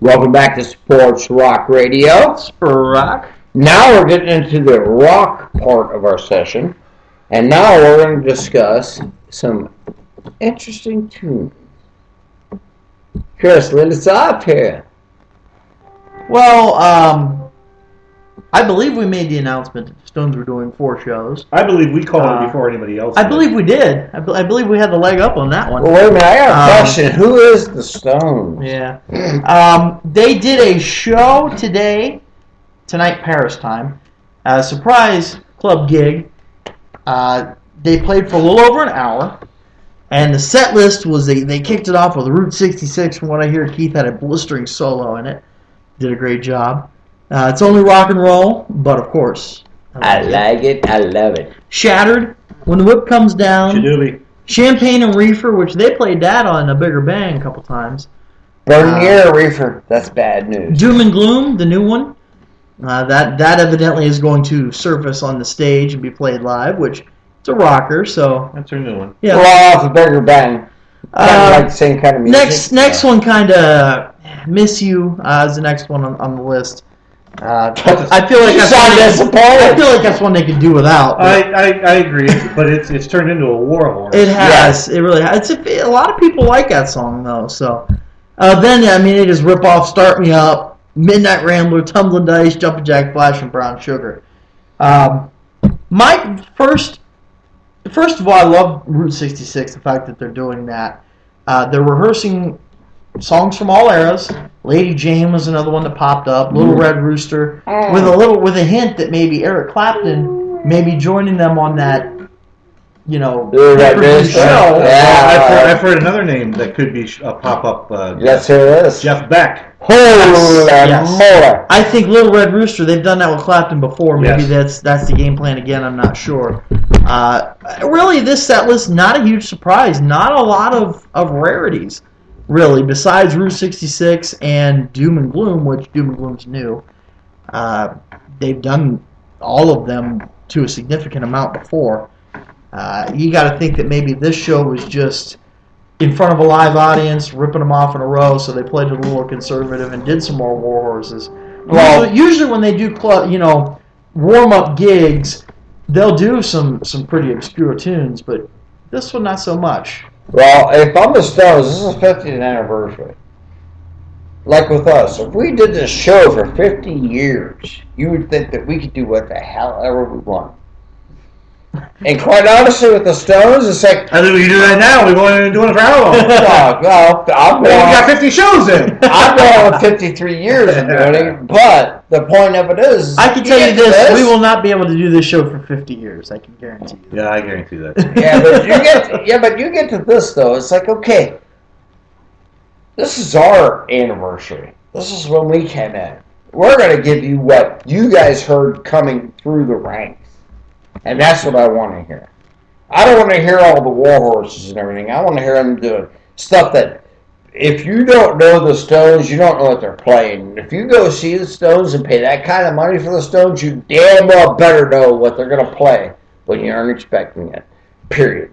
Welcome back to Sports Rock Radio. Rock. Now we're getting into the rock part of our session. And now we're going to discuss some interesting tunes. Chris, let us off here. Well, I believe we made the announcement that the Stones were doing 4 shows. I believe we called it before anybody else I did. believe we did. I believe we had the leg up on that one. Well, wait a minute, I got a question. Who is the Stones? Yeah. They did a show tonight Paris time, a surprise club gig. They played for a little over an hour, and the set list was they kicked it off with Route 66. From what I hear, Keith had a blistering solo in it. Did a great job. It's only rock and roll, but of course. I like it. I love it. Shattered, When the Whip Comes Down, Shadoobie. Champagne and Reefer, which they played that on A Bigger Bang a couple times. Burn the Air Reefer. That's bad news. Doom and Gloom, the new one. That evidently is going to surface on the stage and be played live, which it's a rocker, so. That's her new one. Yeah. Blow off A Bigger Bang. Kind of like the same kind of music. Next one, kind of Miss You is the next one on the list. I feel like that's one they could do without. I agree, but it's turned into a war horse. It has. It really has. A lot of people like that song though. So then they just rip off "Start Me Up," "Midnight Rambler," "Tumbling Dice," "Jumpin' Jack Flash," and "Brown Sugar." First of all, I love Route 66. The fact that they're doing that. They're rehearsing songs from all eras. Lady Jane was another one that popped up. Little Red Rooster, with a hint that maybe Eric Clapton may be joining them on that, Little Red Rooster show. Yeah. I've heard another name that could be a pop-up. Yes, it is. Jeff Beck. Holy moly. I think Little Red Rooster, they've done that with Clapton before. Maybe Yes. that's the game plan again. I'm not sure. Really, this set list, not a huge surprise. Not a lot of rarities, really, besides Route 66 and Doom and Gloom, which Doom and Gloom's new. They've done all of them to a significant amount before. You got to think that maybe this show was just in front of a live audience, ripping them off in a row, so they played it a little more conservative and did some more war horses. Well, usually when they do warm-up gigs, they'll do some pretty obscure tunes, but this one not so much. Well, if I'm the Stones, this is 50th anniversary. Like with us, if we did this show for 50 years, you would think that we could do what the hell ever we want. And quite honestly, with the Stones, it's like... I think we can do that now. We've only been doing it for how long? I'm We got 50 shows in. I'm going on 53 years of doing it, but the point of it is... I can tell you this, we will not be able to do this show for 50 years, I can guarantee you. Yeah, I guarantee that. but you get to this, though. It's like, okay, this is our anniversary. This is when we came in. We're going to give you what you guys heard coming through the ranks. And that's what I want to hear. I don't want to hear all the war horses and everything. I want to hear them doing stuff that, if you don't know the Stones, you don't know what they're playing. If you go see the Stones and pay that kind of money for the Stones, you damn well better know what they're going to play when you aren't expecting it. Period.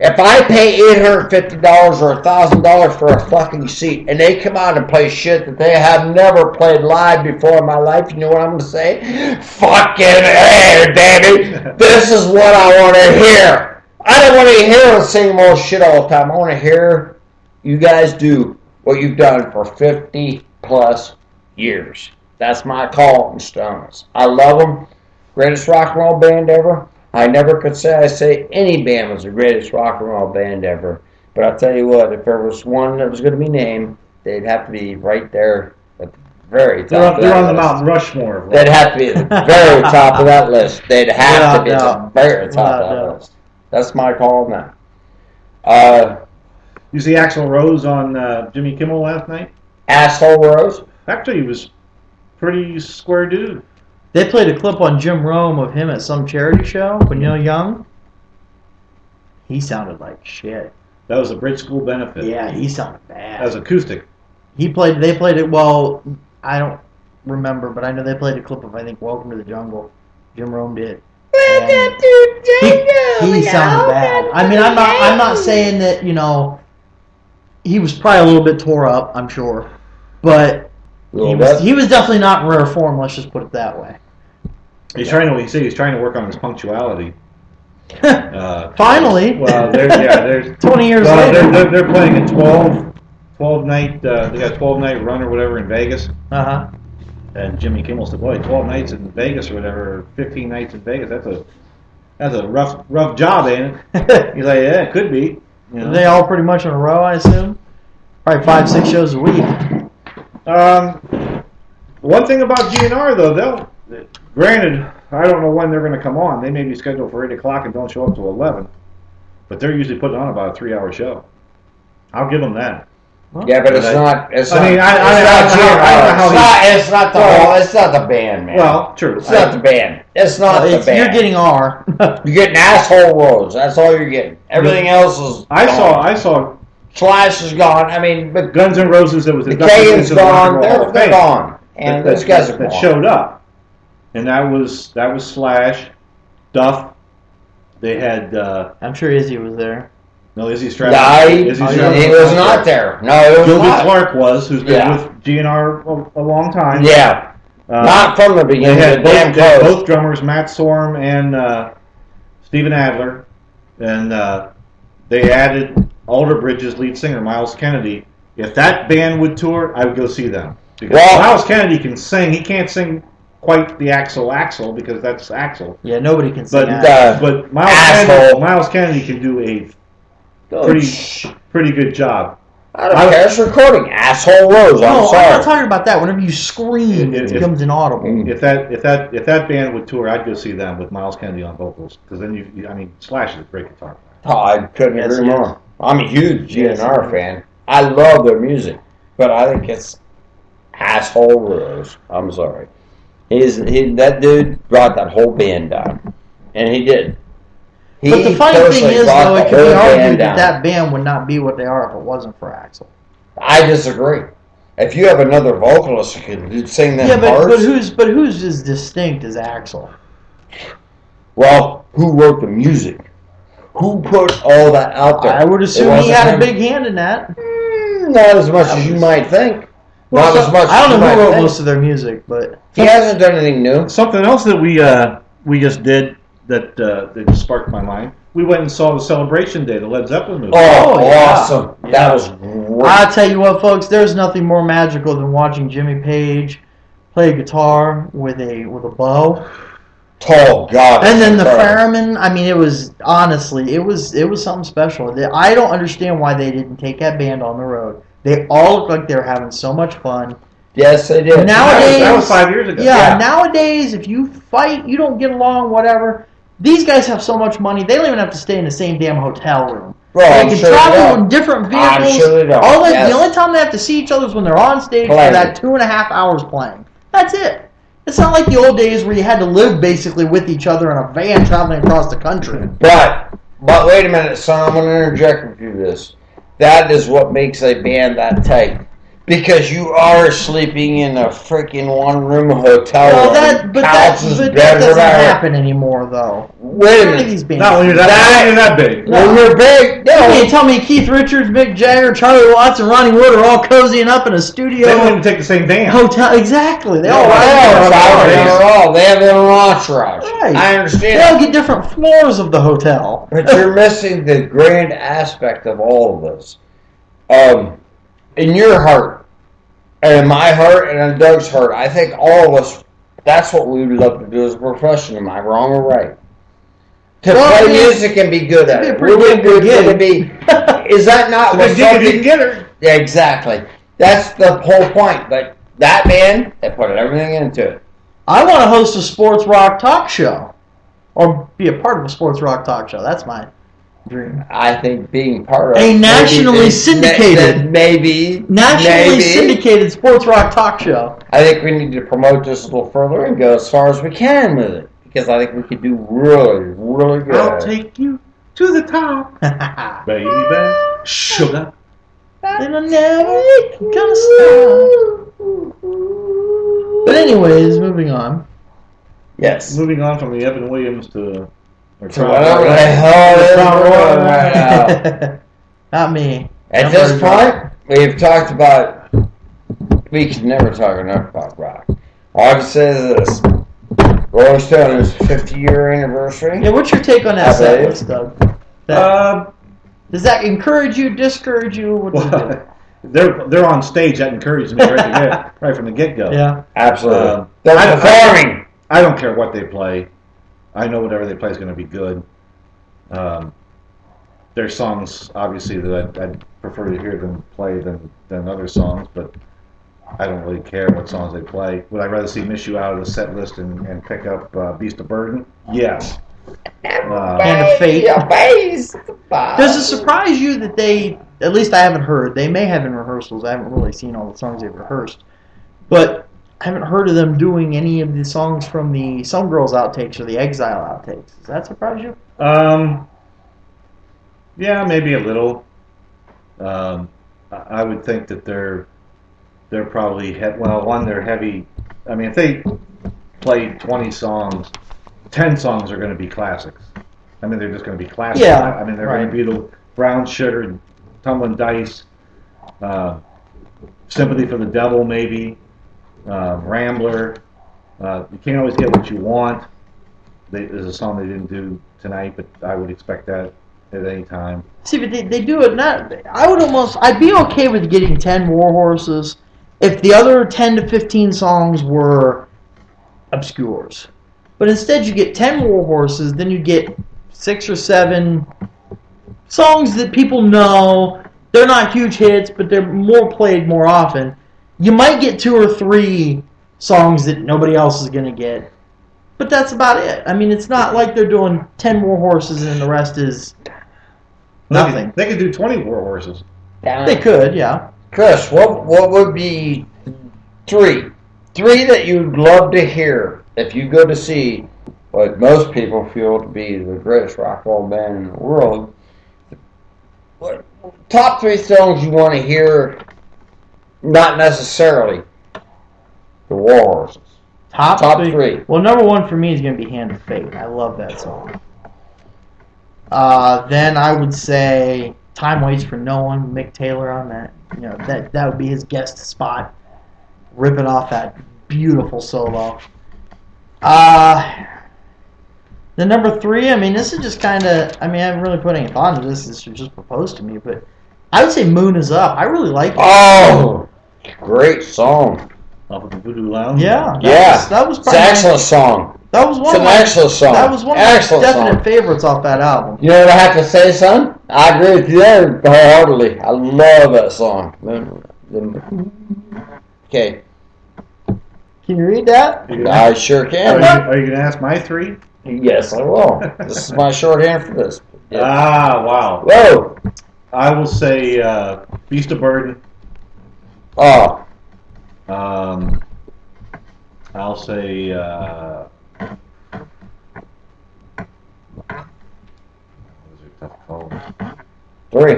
If I pay $850 or $1,000 for a fucking seat and they come out and play shit that they have never played live before in my life, you know what I'm going to say? Fucking A, baby! This is what I want to hear! I don't want to hear the same old shit all the time. I want to hear you guys do what you've done for 50 plus years. That's my call on Stones. I love them. Greatest rock and roll band ever. I never could say any band was the greatest rock and roll band ever. But I'll tell you what, if there was one that was going to be named, they'd have to be right there at the very top of that list. They're on the Mount Rushmore. They'd have to be at the very top of that list. They'd have to be at the very top of that list. That's my call on that. You see Axl Rose on Jimmy Kimmel last night? Asshole Rose? Actually, he was pretty square dude. They played a clip on Jim Rome of him at some charity show when young. He sounded like shit. That was a Bridge School benefit. Yeah, he sounded bad. That was acoustic. They played it, well, I don't remember, but I know they played a clip of, I think, Welcome to the Jungle. Jim Rome did. He sounded bad. I mean, I'm not saying that, he was probably a little bit tore up, I'm sure. But He was definitely not in rare form. Let's just put it that way. He's trying to work on his punctuality. Finally. Well, there's 20 years later. They're playing a 12 night. They got a 12-night run or whatever in Vegas. Uh-huh. And Jimmy Kimmel said, "Boy, 12 nights in Vegas or whatever, or 15 nights in Vegas. That's a rough job, ain't it?" He's like, "Yeah, it could be." You know? They all pretty much in a row, I assume. Probably 5-6 shows a week. One thing about GNR though, granted, I don't know when they're going to come on. They may be scheduled for 8 o'clock and don't show up till 11, but they're usually putting on about a 3-hour show. I'll give them that. Yeah, but it's not I don't know it's not the band, man. Well, true. It's not the band. It's not the band. You're getting R. You're getting Asshole Rose. That's all you're getting. Everything else is I saw Slash is gone. I mean, but Guns N' Roses that was the Kagan's gone. They're gone. gone. And those guys are that gone. showed up, and that was Slash, Duff. They had I'm sure Izzy was there. no Izzy Stradlin. Yeah, Izzy Stradlin he was not there. No, it was Gilby not. Clark was, who's been Yeah. with GNR a long time. Yeah, not from the They beginning. had Damn both close. drummers, Matt Sorum and Steven Adler, and they added Alder Bridges' lead singer, Miles Kennedy. If that band would tour, I would go see them. Because Miles Kennedy can sing. He can't sing quite the Axl because that's Axl. Yeah, nobody can sing But that. but Asshole. Miles Kennedy can do a pretty good job. I don't care. It's recording. Asshole Rose. I'm No, sorry. I'm not talking about that. Whenever you scream, it becomes inaudible. If that band would tour, I'd go see them with Miles Kennedy on vocals. Because then Slash is a great guitar player. Oh, I couldn't Yes, agree yes. more. I'm a huge Yes, GNR yes. fan. I love their music, but I think it's Asshole Rose. I'm sorry. That dude brought that whole band down, and he did. But the funny thing personally is, brought though, the it could be whole band argued down. that band would not be what they are if it wasn't for Axl. I disagree. If you have another vocalist who can sing them Yeah, but parts, who's as distinct as Axl? well, who wrote the music? Who put all that out there? I would It assume he wasn't had a him. big hand in that. Not as much as you might think. Not as much. I as don't know you who might wrote think. most of their music, but He hasn't done anything new. Something else that we just did that just sparked my mind. We went and saw the Celebration Day, the Led Zeppelin movie. Oh, yeah. awesome! Yeah. That was great. I'll tell you what, folks. There's nothing more magical than watching Jimmy Page play guitar with a bow, Oh God! and then the Sorry. theremin. I mean, it was honestly, it was something special. I don't understand why they didn't take that band on the road. They all looked like they were having so much fun. Yes, they did. Nowadays, that was 5 years ago. Yeah, nowadays, if you fight, you don't get along, whatever. These guys have so much money, they don't even have to stay in the same damn hotel room. Well, they I'm can sure they travel don't. in different I'm vehicles. sure they don't, All yes. The only time they have to see each other is when they're on stage for Playing. that 2.5 hours playing. That's it. It's not like the old days where you had to live basically with each other in a van traveling across the country. But wait a minute, son. I'm going to interject with you this. That is what makes a band that tight. Because you are sleeping in a freaking one-room hotel Well, room. that bed, doesn't whatever. happen anymore, though. Wait a None of minute. these bands. Not when you're that big. When you're big, You can't no. tell me Keith Richards, Mick Jagger, Charlie Watts, and Ronnie Wood are all cozying up in a studio. They don't even take the same van. Hotel, exactly. They all They ride have their own entourage. Right. I They understand. all get different floors of the hotel. But you're missing the grand aspect of all of this. In your heart, and in my heart, and in Doug's heart, I think all of us, that's what we would love to do as a profession. Am I wrong or right? To Well, play yeah, music and be good at it'd it. be a pretty Would good be, is that not what If you something... can get her. Yeah, exactly. That's the whole point. But that band, they put everything into it. I want to host a sports rock talk show. Or be a part of a sports rock talk show. That's my dream. I think being part of A maybe nationally the- syndicated- maybe Nationally syndicated sports rock talk show. I think we need to promote this a little further and go as far as we can with it because I think we could do really, really good. I'll take you to the top, baby, sugar. And I'm never gonna stop. But anyways, moving on. Yes. Moving on from the Evan Williams to So whatever the hell is going on right now. Not me. At this point, we've talked about we can never talk enough about rock. All I can say is this: Rolling Stones 50-year anniversary. Yeah, what's your take on that I set bet. list, Doug? Does that encourage you, discourage you? What does it do? they're on stage. That encourages me right from the get go. Yeah. Absolutely. They're performing. I don't care what they play. I know whatever they play is going to be good. There's songs, obviously, that I'd prefer to hear them play than other songs, but I don't really care what songs they play. Would I rather see Miss You out of the set list and pick up Beast of Burden? Yes. Hand of Fate. Does it surprise you that they, at least I haven't heard, they may have in rehearsals, I haven't really seen all the songs they've rehearsed, but I haven't heard of them doing any of the songs from the Some Girls outtakes or the Exile outtakes. Does that surprise you? Yeah, maybe a little. I would think that they're probably they're heavy. I mean, if they play 20 songs, 10 songs are going to be classics. I mean, they're just going to be classics. Yeah, I mean, they're going to be the Brown Sugar, Tumbling Dice, Sympathy for the Devil, maybe, Rambler. You can't always get what you want. There's a song they didn't do tonight, but I would expect that at any time. See, but they do it not. I'd be okay with getting 10 War Horses if the other 10 to 15 songs were obscures. But instead, you get 10 War Horses, then you get 6 or 7 songs that people know. They're not huge hits, but they're more played more often. You might get 2 or 3 songs that nobody else is going to get. But that's about it. I mean, it's not like they're doing 10 War Horses and the rest is nothing. They could do 20 War Horses. They could, yeah. Chris, what would be 3 that you'd love to hear if you go to see what most people feel to be the greatest rock and roll band in the world? What top 3 songs you want to hear? Not necessarily the War Horses. Top 3. Well, number 1 for me is going to be Hand of Fate. I love that song. Then I would say Time Waits for No One, Mick Taylor on that. You know, that would be his guest spot, ripping off that beautiful solo. The number 3, I mean, this is just kind of, I mean, I haven't really put any thought into this. This was just proposed to me, but I would say Moon Is Up. I really like it. Oh, great song. Off of the Voodoo Lounge? Yeah. That was It's an excellent song. That was one It's an excellent song. That was one of my definite favorites off that album. You know what I have to say, son? I agree with you there wholeheartedly. I love that song. Okay. Can you read that? I sure can. Are you going to ask my 3? Yes, I will. This is my shorthand for this. Yeah. Wow. Whoa. I will say Beast of Burden. Oh. I'll say Three.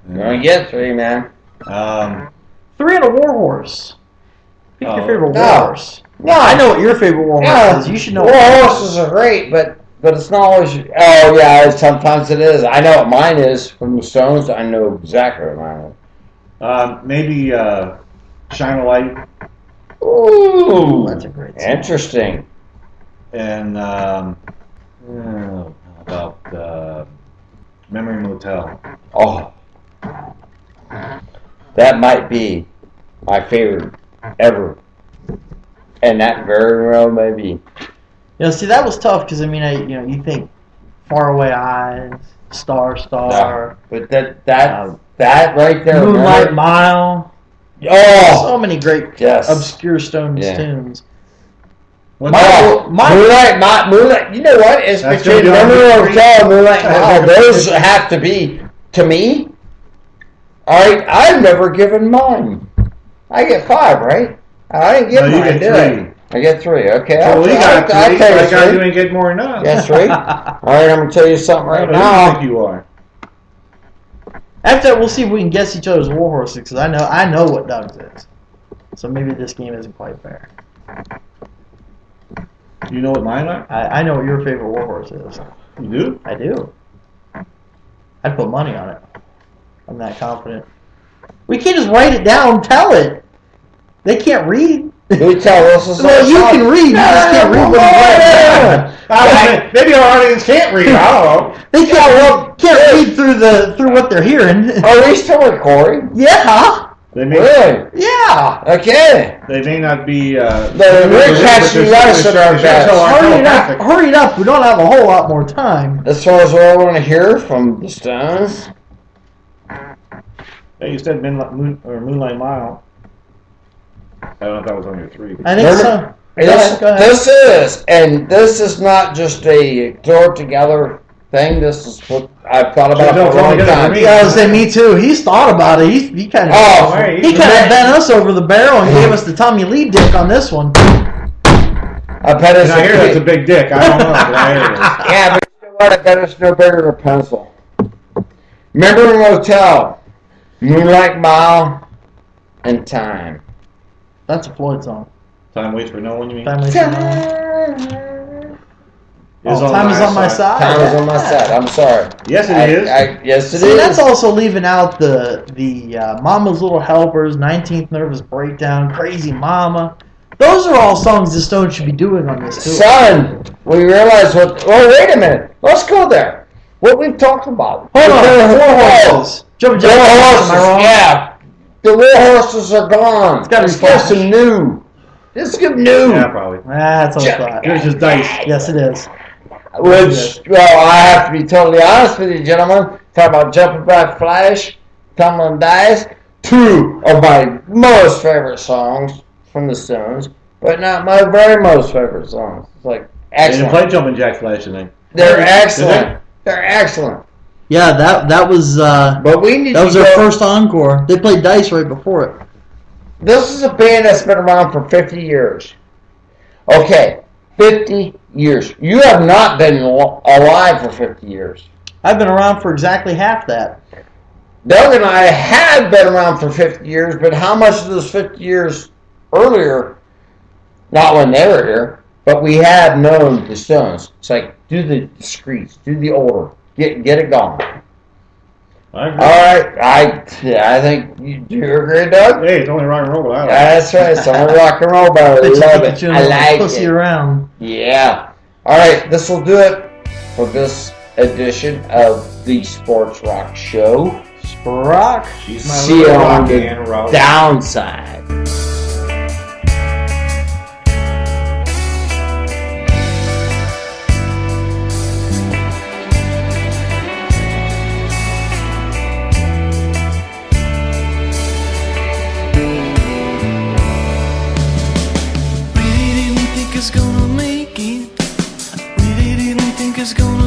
You're going to get 3, man. 3 and a War Horse. Pick your favorite no. War Horse. No, I know what your favorite War Horse is. You should know. War Horses are great, but it's not always. Oh yeah, sometimes it is. I know what mine is from the Stones. I know exactly what mine is. Maybe Shine a Light. Ooh, that's a great song. Interesting. And how about Memory Motel? Oh, that might be my favorite ever, and that very well may be. You know, see, that was tough because I mean, you think Faraway Eyes, Star, No, but that right there, Moonlight remember? Mile. Oh, So many great obscure Stones tunes. Moonlight. You know what? It's That's between gonna be Memory on of Hotel and Moonlight Mile. Those have to be, to me. All right, I've never given mine. I get 5, right? I didn't get No, you mine, get did 3. I get 3. Okay, Well, you got 3. I'll tell you I got 3. you ain't getting more than us. Yes, 3. All right, I'm gonna tell you something right Who do you now. think you are? After that, we'll see if we can guess each other's War Horses because I know what Doug's is. So maybe this game isn't quite fair. You know what mine are? I know what your favorite War Horse is. You do? I do. I'd put money on it. I'm that confident. We can't just write it down. Tell it. They can't read. We tell this is Well, you can read. You just can't read what it's writing. Maybe our audience can't read. I don't know. They can't read through what they're hearing. Are we still recording? Yeah. They may, Really? Yeah. Okay. they may not be. We're catching us at our best. Hurry it up. We don't have a whole lot more time. As far as what I want to hear from the Stones. Hey, you said Moonlight Mile. I don't know if that was on your 3. I think so. Go ahead. This is not just a throw it together thing. This is what I've thought about for a long time. Yeah, I was saying, me too. He's thought about it. He kind of bent us over the barrel and gave us the Tommy Lee dick on this one. I bet it's I hear that's a big dick. I don't know. But I hear it is. Yeah, but you know what? I bet it's no bigger than a pencil. Remember Motel, Moonlight Mile, and Time. That's a Floyd song. Time waits for no one. You mean? Time waits for no one. Time is on my side. Time is on my side. I'm sorry. Yes, it is. Yes, it is. See, that's also leaving out the Mama's Little Helpers, 19th Nervous Breakdown, Crazy Mama. Those are all songs the Stones should be doing on this tour. Son, we realize what. Oh, wait a minute. Let's go there. What we've talked about. Hold on. Four Horses. Jumpin' Jack Flash, am I wrong? Yeah. The War Horses are gone. gotta be Let's get Flash. some new. Let's get new. Yeah, probably. That's all I thought. It was just Dice. Yes, it is. Which, well, I have to be totally honest with you, gentlemen. Talk about Jumpin' Black Flash, Tumbling Dice. 2 of my most favorite songs from the Stones, but not my very most favorite songs. It's like They didn't excellent. play Jumpin' Jack Flash tonight. They're excellent. They're excellent. Yeah, that was But we need that was to their go. first encore. They played Dice right before it. This is a band that's been around for 50 years. Okay, 50 years. You have not been alive for 50 years. I've been around for exactly half that. Doug and I have been around for 50 years, but how much of those 50 years earlier, not when they were here, but we have known the Stones. It's like, do the discreets, do the order, get it going. I agree. All right, I think do you agree, Doug? Hey, it's only rock and roll, but I like it. That's right. It's on rock and roll, but I Bet you love think it. that you're I like pussy it. around. Yeah. All right, this will do it for this edition of the Sports Rock Show. Rock. She's my See you little on rock the and roll. downside. Really didn't think it's gonna make it. Really didn't think it's gonna